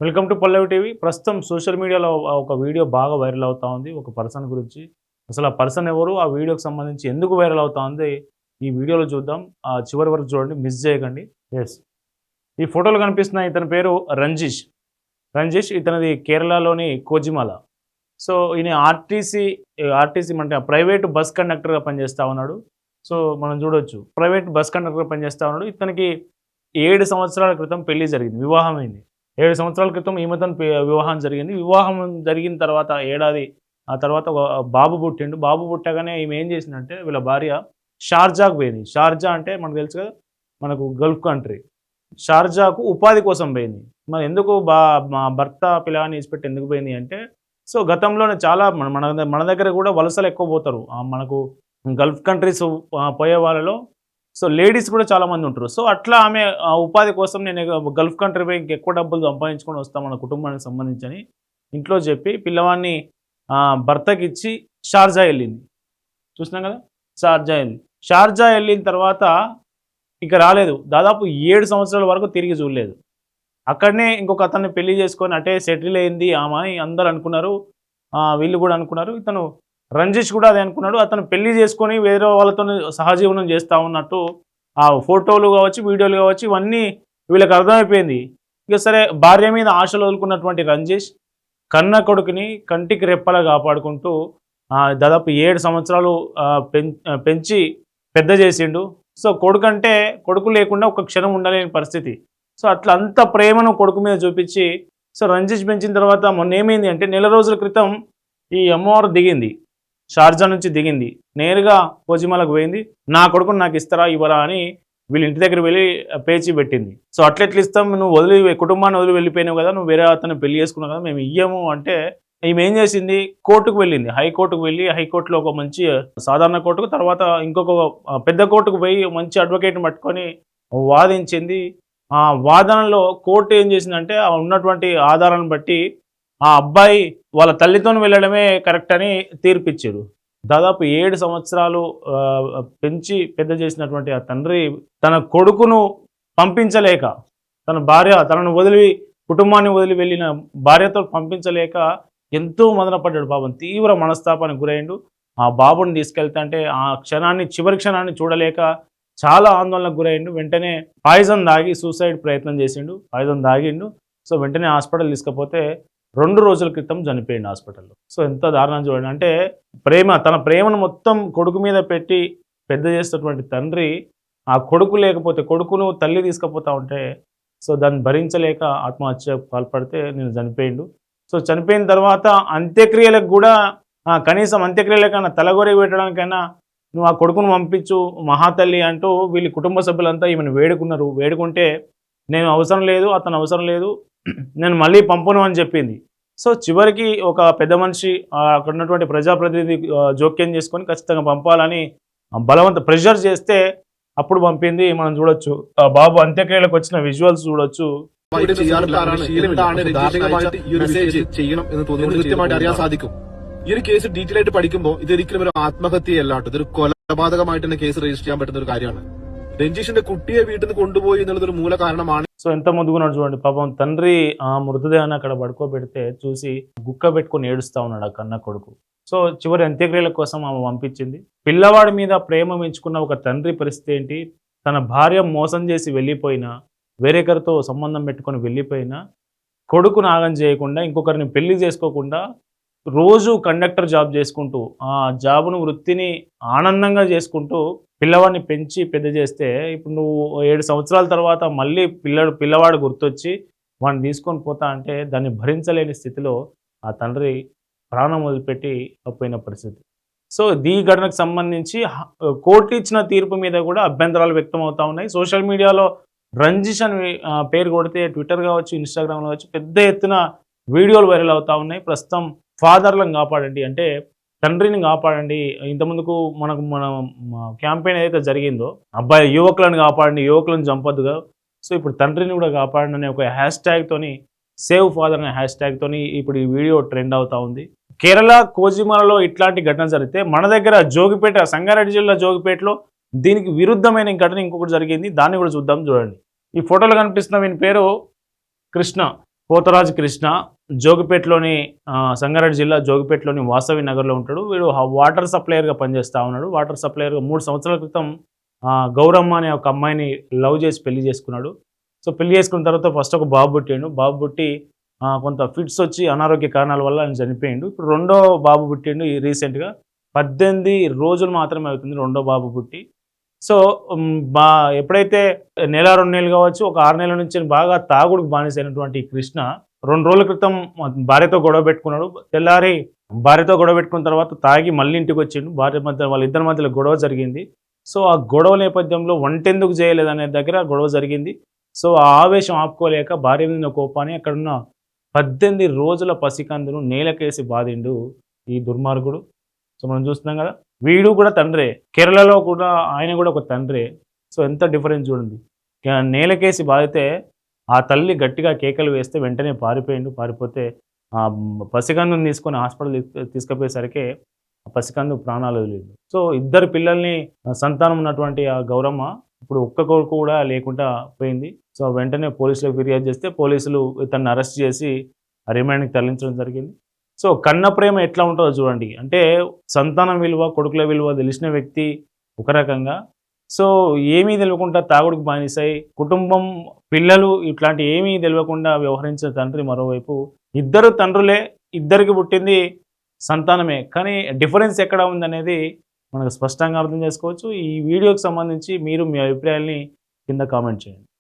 Welcome to Pallavi TV. ప్రస్తుతం social మీడియాలో ఒక వీడియో బాగా వైరల్ అవుతా ఉంది. ఒక పర్సన్ గురించి. అసలు ఆ పర్సన్ ఎవరు? ఆ వీడియోకి సంబంధించి ఎందుకు వైరల్ అవుతా ఉంది? ఈ వీడియోలో చూద్దాం. చివరి వరకు చూడండి, మిస్ చేయకండి. యెస్. ఈ ఫోటోలో కనిపిస్తున్న ఇతని పేరు రంజిష్. రంజిష్ ఇతనిది కేరళలోని కోజిమాల. సో ఈయన ఆర్టీసీ అంటే ప్రైవేట్ బస్ కండక్టర్‌గా పనిచేస్తా ఉన్నాడు. సో మనం చూడొచ్చు. ప్రైవేట్ బస్ కండక్టర్‌గా పనిచేస్తా ఉన్నాడు. ఇతనికి 7 సంవత్సరాల క్రితం పెళ్లి జరిగింది. వివాహం అయింది. 7 సంవత్సరాల క్రితం ఈమెతోని వివాహం జరిగింది. వివాహం జరిగిన తర్వాత ఏడాది ఆ తర్వాత ఒక బాబు పుట్టిండు. బాబు పుట్టగానే ఈమె ఏం చేసిందంటే వీళ్ళ భార్య షార్జాకు పోయింది. షార్జా అంటే మనకు తెలుసు కదా! మనకు గల్ఫ్ కంట్రీ. షార్జాకు ఉపాధి కోసం పోయింది. మరి ఎందుకు మా భర్త పిల్లగాన్ని ఇడిచిపెట్టి ఎందుకు పోయింది అంటే, సో గతంలోనే చాలా మన దగ్గర కూడా వలసలు ఎక్కువ పోతారు. మనకు గల్ఫ్ కంట్రీస్ పోయే వాళ్ళలో సో లేడీస్ కూడా చాలామంది ఉంటారు. సో అట్లా ఆమె ఉపాధి కోసం నేను గల్ఫ్ కంట్రీ పోయి ఇంకెక్కువ డబ్బులు సంపాదించుకొని వస్తాం మన కుటుంబానికి సంబంధించని ఇంట్లో చెప్పి పిల్లవాడిని భర్తకిచ్చి షార్జా వెళ్ళింది. చూసినాం కదా! షార్జా వెళ్ళిన తర్వాత ఇక రాలేదు. దాదాపు 7 సంవత్సరాల వరకు తిరిగి చూడలేదు. అక్కడనే ఇంకొక అతన్ని పెళ్లి చేసుకొని అటే సెటిల్ అయింది ఆమె అని అందరూ అనుకున్నారు. వీళ్ళు కూడా అనుకున్నారు. ఇతను రంజిష్ కూడా అదే అనుకున్నాడు. అతను పెళ్లి చేసుకొని వేరే వాళ్ళతో సహజీవనం చేస్తూ ఉన్నట్టు ఆ ఫోటోలు కావచ్చు, వీడియోలు కావచ్చు, ఇవన్నీ వీళ్ళకి అర్థమైపోయింది. ఇక సరే భార్య మీద ఆశలు వదులుకున్నటువంటి రంజిష్ కన్న కొడుకుని కంటికి రెప్పలా కాపాడుకుంటూ దాదాపు 7 సంవత్సరాలు పెంచి పెద్ద చేసిండు. సో కొడుకు లేకుండా ఒక క్షణం ఉండలేని పరిస్థితి. సో అట్లా అంత ప్రేమను కొడుకు మీద చూపించి సో రంజిష్ పెంచిన తర్వాత మొన్న ఏమైంది అంటే నెల రోజుల క్రితం ఈ అమ్మవారు దిగింది. షార్జా నుంచి దిగింది. నేరుగా కోజిమాలకు పోయింది. నా కొడుకుని నాకు ఇస్తారా ఇవ్వరా అని వీళ్ళ ఇంటి దగ్గర వెళ్ళి పేచి పెట్టింది. సో అట్లెట్లు ఇస్తాం, నువ్వు కుటుంబాన్ని వదిలి వెళ్ళిపోయినావు కదా, నువ్వు వేరే అతను పెళ్లి చేసుకున్నావు కదా, మేము ఇయ్యము అంటే ఈమె ఏం చేసింది, కోర్టుకు వెళ్ళింది. హైకోర్టుకు వెళ్ళి హైకోర్టులో ఒక మంచి సాధారణ కోర్టుకు తర్వాత ఇంకొక పెద్ద కోర్టుకు పోయి మంచి అడ్వకేట్ని పట్టుకొని వాదించింది. ఆ వాదనలో కోర్టు ఏం చేసిందంటే ఉన్నటువంటి ఆధారాలను బట్టి ఆ అబ్బాయి వాళ్ళ తల్లితో వెళ్ళడమే కరెక్ట్ అని తీర్పిచ్చారు. దాదాపు 7 సంవత్సరాలు పెంచి పెద్ద చేసినటువంటి ఆ తండ్రి తన కొడుకును పంపించలేక, తన భార్య తనను కుటుంబాన్ని వదిలి వెళ్ళిన భార్యతో పంపించలేక ఎంతో మదనపడ్డాడు. పాపం తీవ్ర మనస్తాపానికి గురైండు. ఆ బాబుని తీసుకెళ్తుంటే ఆ చివరి క్షణాన్ని చూడలేక చాలా ఆందోళనకు గురైండు. వెంటనే పాయిజన్ తాగి సూసైడ్ ప్రయత్నం చేసిండు. పాయిజన్ తాగిండు. సో వెంటనే హాస్పిటల్ తీసుకపోతే 2 రోజుల క్రితం చనిపోయింది హాస్పిటల్లో. సో ఎంత దారుణం చూడండి. అంటే తన ప్రేమను మొత్తం కొడుకు మీద పెట్టి పెద్ద చేసేటటువంటి తండ్రి ఆ కొడుకు లేకపోతే కొడుకును తల్లి తీసుకుపోతా ఉంటే సో దాన్ని భరించలేక ఆత్మహత్య పాల్పడితే నేను చనిపోయిండు. సో చనిపోయిన తర్వాత అంత్యక్రియలకు కూడా కనీసం అంత్యక్రియలకైనా తలగొరి పెట్టడానికైనా నువ్వు ఆ కొడుకును పంపించు మహాతల్లి అంటూ వీళ్ళ కుటుంబ సభ్యులంతా ఈమెను వేడుకున్నారు. వేడుకుంటే నేను అవసరం లేదు, అతను అవసరం లేదు, నేను మళ్ళీ పంపును అని చెప్పింది. సో చివరికి ఒక పెద్ద మనిషి అక్కడ ఉన్నటువంటి ప్రజాప్రతినిధి జోక్యం చేసుకొని ఖచ్చితంగా పంపాలని బలవంత ప్రెషర్ చేస్తే అప్పుడు పంపింది. మనం చూడొచ్చు బాబు అంత్యక్రియలకు వచ్చిన విజువల్స్ చూడొచ్చు. ചെയ്യണം എന്ന് തോന്നുന്നു കൃത്യമായിട്ട് അറിയാൻ സാധിക്കും. ഈ ഒരു കേസ് ഡീറ്റെയിൽ ആയിട്ട് പഠിക്കുമ്പോൾ ഇതൊരിക്കലും ഒരു ആത്മഹത്യയല്ലാട്ടോ, ഇതൊരു കൊലപാതകമായിട്ട് തന്നെ കേസ് രജിസ്റ്റർ ചെയ്യാൻ പറ്റുന്ന ഒരു കാര്യമാണ്. രഞ്ജീഷിന്റെ കുട്ടിയെ വീട്ടിൽ നിന്ന് കൊണ്ടുപോയി എന്നുള്ളത് ഒരു മൂല కారణമാണ്. సో ఎంత ముద్దుగున్నాడు చూడండి. పాపం తండ్రి ఆ మృతదేహాన్ని అక్కడ పడుకోబెడితే చూసి గుక్క పెట్టుకుని ఏడుస్తా ఉన్నాడు ఆ కన్న కొడుకు. సో చివరి అంత్యక్రియల కోసం ఆమె పంపించింది. పిల్లవాడి మీద ప్రేమ పెంచుకున్న ఒక తండ్రి పరిస్థితి ఏంటి? తన భార్య మోసం చేసి వెళ్ళిపోయినా, వేరేకరితో సంబంధం పెట్టుకొని వెళ్ళిపోయినా, కొడుకు నాగం చేయకుండా ఇంకొకరిని పెళ్లి చేసుకోకుండా రోజు కండక్టర్ జాబ్ చేసుకుంటూ ఆ జాబును వృత్తిని ఆనందంగా చేసుకుంటూ పిల్లవాడిని పెంచి పెద్ద చేస్తే ఇప్పుడు నువ్వు 7 సంవత్సరాల తర్వాత మళ్ళీ పిల్లవాడు గుర్తొచ్చి వాడిని తీసుకొని పోతా అంటే దాన్ని భరించలేని స్థితిలో ఆ తండ్రి ప్రాణం వదిలిపెట్టి పోయిన పరిస్థితి. సో ఈ ఘటనకు సంబంధించి కోర్టు ఇచ్చిన తీర్పు మీద కూడా అభ్యంతరాలు వ్యక్తం అవుతా ఉన్నాయి. సోషల్ మీడియాలో రంజిష్ అని పేరు కొడితే ట్విట్టర్ కావచ్చు, ఇన్స్టాగ్రామ్ కావచ్చు పెద్ద ఎత్తున వీడియోలు వైరల్ అవుతా ఉన్నాయి. ప్రస్తుతం ఫాదర్లను కాపాడండి అంటే తండ్రిని కాపాడండి. ఇంతకుముందుకు మన క్యాంపెయిన్ ఏదైతే జరిగిందో అబ్బాయి యువకులను కాపాడండి, యువకులను చంపొద్దుగా, సో ఇప్పుడు తండ్రిని కూడా కాపాడండి అనే ఒక హ్యాష్ ట్యాగ్తోని సేవ్ ఫాదర్ అనే హ్యాష్ ట్యాగ్తోని ఇప్పుడు ఈ వీడియో ట్రెండ్ అవుతా ఉంది. కేరళ కోజిమాలలో ఇట్లాంటి ఘటన జరిగితే మన దగ్గర జోగిపేట, సంగారెడ్డి జిల్లా జోగిపేటలో దీనికి విరుద్ధమైన ఘటన ఇంకొకటి జరిగింది. దాన్ని కూడా చూద్దాం. చూడండి, ఈ ఫోటోలో కనిపిస్తున్న వీని పేరు కృష్ణ. పోతరాజు కృష్ణ జోగిపేటలోని సంగారెడ్డి జిల్లా జోగిపేటలోని వాసవి నగర్లో ఉంటాడు. వీడు వాటర్ సప్లయర్గా పనిచేస్తూ ఉన్నాడు. వాటర్ సప్లయర్గా 3 సంవత్సరాల క్రితం గౌరమ్మ అనే ఒక అమ్మాయిని లవ్ చేసి పెళ్లి చేసుకున్నాడు. సో పెళ్లి చేసుకున్న తర్వాత ఫస్ట్ ఒక బాబు పుట్టిండు. బాబు పుట్టి కొంత ఫిట్స్ వచ్చి అనారోగ్య కారణాల వల్ల ఆయన చనిపోయిండు. ఇప్పుడు రెండో బాబు పుట్టిండు రీసెంట్గా. 18 రోజులు మాత్రమే అవుతుంది రెండో బాబు పుట్టి. సో ఎప్పుడైతే నెల 2 నెలలు కావచ్చు, ఒక 6 నెలల నుంచి బాగా తాగుడుకు బానిసైనటువంటి కృష్ణ 2 రోజుల క్రితం భార్యతో గొడవ పెట్టుకున్నాడు. తెల్లారి భార్యతో గొడవ పెట్టుకున్న తర్వాత తాగి మళ్ళీ ఇంటికి వచ్చిండు. భార్య మధ్య వాళ్ళిద్దరి మధ్యలో గొడవ జరిగింది. సో ఆ గొడవ నేపథ్యంలో వంటెందుకు చేయలేదనే దగ్గర గొడవ జరిగింది. సో ఆ ఆవేశం ఆపుకోలేక భార్య మీద కోపాన్ని అక్కడున్న 18 రోజుల పసికందును నేలకేసి బాధిండు ఈ దుర్మార్గుడు. సో మనం చూస్తున్నాం కదా, వీడు కూడా తండ్రే. కేరళలో కూడా ఆయన కూడా ఒక తండ్రే. సో ఎంత డిఫరెన్స్ చూడండి. నేలకేసి బాధితే ఆ తల్లి గట్టిగా కేకలు వేస్తే వెంటనే పారిపోతే ఆ పసికందుని తీసుకొని హాస్పిటల్ తీసుకుపోయేసరికి ఆ పసికందు ప్రాణాలు వదిలేదు. సో ఇద్దరు పిల్లల్ని సంతానం ఉన్నటువంటి ఆ గౌరమ్మ ఇప్పుడు ఒక్క కొడుకు కూడా లేకుండా పోయింది. సో వెంటనే పోలీసులకు ఫిర్యాదు చేస్తే పోలీసులు తనని అరెస్ట్ చేసి రిమాండ్కి తరలించడం జరిగింది. సో కన్న ప్రేమ ఎట్లా ఉంటుందో చూడండి. అంటే సంతానం విలువ, కొడుకుల విలువ తెలిసిన వ్యక్తి ఒక రకంగా, సో ఏమీ తెలియకుండా తాగుడుకు బానిసై కుటుంబం, పిల్లలు ఇట్లాంటి ఏమీ తెలియకుండా వ్యవహరించిన తండ్రి మరోవైపు. ఇద్దరు తండ్రులే, ఇద్దరికి పుట్టింది సంతానమే, కానీ డిఫరెన్స్ ఎక్కడ ఉందనేది మనకు స్పష్టంగా అర్థం చేసుకోవచ్చు. ఈ వీడియోకి సంబంధించి మీరు మీ అభిప్రాయాల్ని కింద కామెంట్ చేయండి.